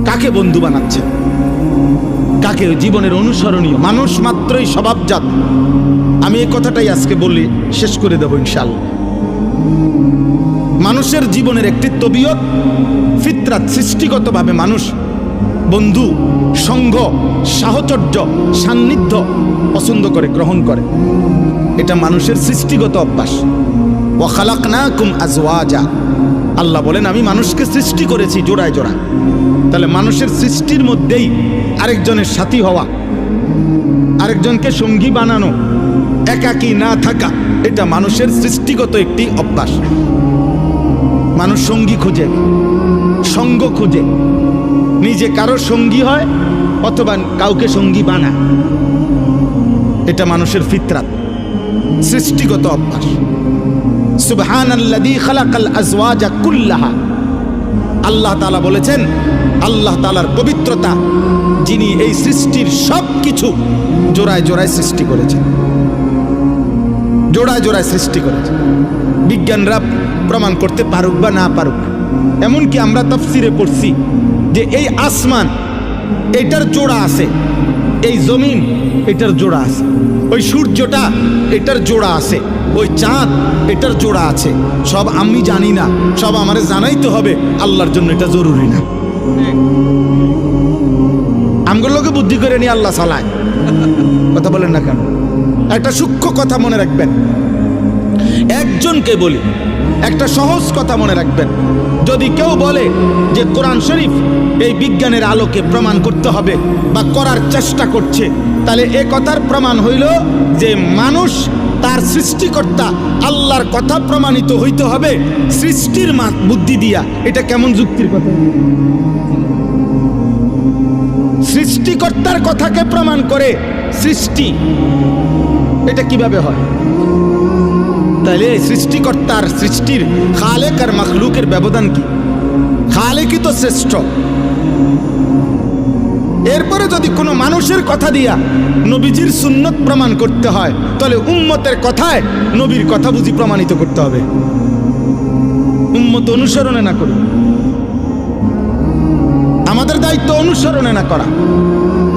কাকে বন্ধু বানাচ্ছেন, কাকে জীবনের অনুসরণীয়। মানুষ মাত্রই স্বভাবজাত। আমি এই কথাটাই আজকে বলি, শেষ করে দেব ইনশাআল্লাহ। মানুষের জীবনের একটি তবিয়ত, ফিতরাত, সৃষ্টিগতভাবে মানুষ বন্ধু, সঙ্গ, সাহচর্য, সান্নিধ্য পছন্দ করে, গ্রহণ করে। এটা মানুষের সৃষ্টিগত অভ্যাস। ওয়া খালাকনাকুম আজওয়াজা, আল্লাহ বলেন আমি মানুষকে সৃষ্টি করেছি জোড়ায় জোড়ায়। তাহলে মানুষের সৃষ্টির মধ্যেই আরেকজনের সাথী হওয়া, আরেকজনকে সঙ্গী বানানো, একাকী না থাকা, এটা মানুষের সৃষ্টিগত একটি অভ্যাস। মানুষ সঙ্গী খুঁজে, সঙ্গ খুঁজে, নিজে কারো সঙ্গী হয় অথবা কাউকে সঙ্গী বানায়। এটা মানুষের ফিতরাত, সৃষ্টিগত অভ্যাস। সুবহানাল্লাযী খালাকাল আজওয়াজা কুল্লাহা, আল্লাহ তাআলা বলেছেন, আল্লাহ তাআলার পবিত্রতা, যিনি এই সৃষ্টির সব কিছু জোড়ায় জোড়ায় সৃষ্টি করেছেন, জোড়ায় জোড়ায় সৃষ্টি করেছেন। বিজ্ঞানরা প্রমাণ করতে পারুক বা না পারুক, এমনকি আমরা তাফসিরে পড়ছি যে এই আসমান এটার জোড়া আছে, এই জমিন এটার জোড়া আছে, ওই সূর্যটা এটার জোড়া আছে, ওই চাঁদ এটার জোড়া আছে। সব আমি জানি না, সব আমারে জানাইতে হবে, আল্লাহর জন্য এটা জরুরি না। আমগুলো লোকে বুদ্ধি করে নিয়ে আল্লাহ চালায়, কথা বলেন না কেন? একটা সূক্ষ্ম কথা মনে রাখবেন, একজনকে বলি, একটা সহজ কথা মনে রাখবেন। যদি কেউ বলে যে কোরআন শরীফ এই বিজ্ঞানের আলোকে প্রমাণ করতে হবে বা করার চেষ্টা করছে, তাহলে এ কথার প্রমাণ হইল যে মানুষ তার সৃষ্টিকর্তা আল্লাহর কথা প্রমাণিত হইতে হবে সৃষ্টির বুদ্ধি দিয়া। এটা কেমন যুক্তির কথা? সৃষ্টিকর্তার কথাকে প্রমাণ করে সৃষ্টি, এটা কিভাবে হয়? তাহলে সৃষ্টিকর্তার সৃষ্টির খালেক আর মখলুকের ব্যবধান কি? খালেকই তো শ্রেষ্ঠ। এরপরে যদি কোনো মানুষের কথা দিয়া নবীজির সুন্নত প্রমাণ করতে হয়, তাহলে উম্মতের কথায় নবীর কথা বুঝি প্রমাণিত করতে হবে, উম্মত অনুসরণে না করি। আমাদের দায়িত্ব অনুসরণে না করা।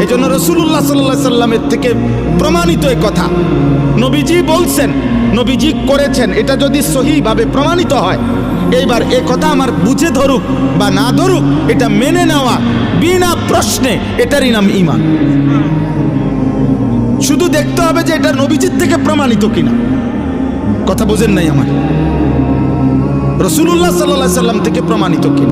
এই জন্য রাসূলুল্লাহ সাল্লাল্লাহু আলাইহি সাল্লামের থেকে প্রমাণিত এই কথা, নবীজি বলছেন, নবীজি করেছেন, এটা যদি সহিভাবে প্রমাণিত হয়, এইবার এ কথা আমার বুঝে ধরুক বা না ধরুক, এটা মেনে নেওয়া বিনা প্রশ্নে, এটারই নাম ঈমান। শুধু দেখতে হবে যে এটা নবীজির থেকে প্রমাণিত কিনা। কথা বোঝেন নাই আমার? রাসূলুল্লাহ সাল্লাল্লাহু আলাইহি সাল্লাম থেকে প্রমাণিত কিনা।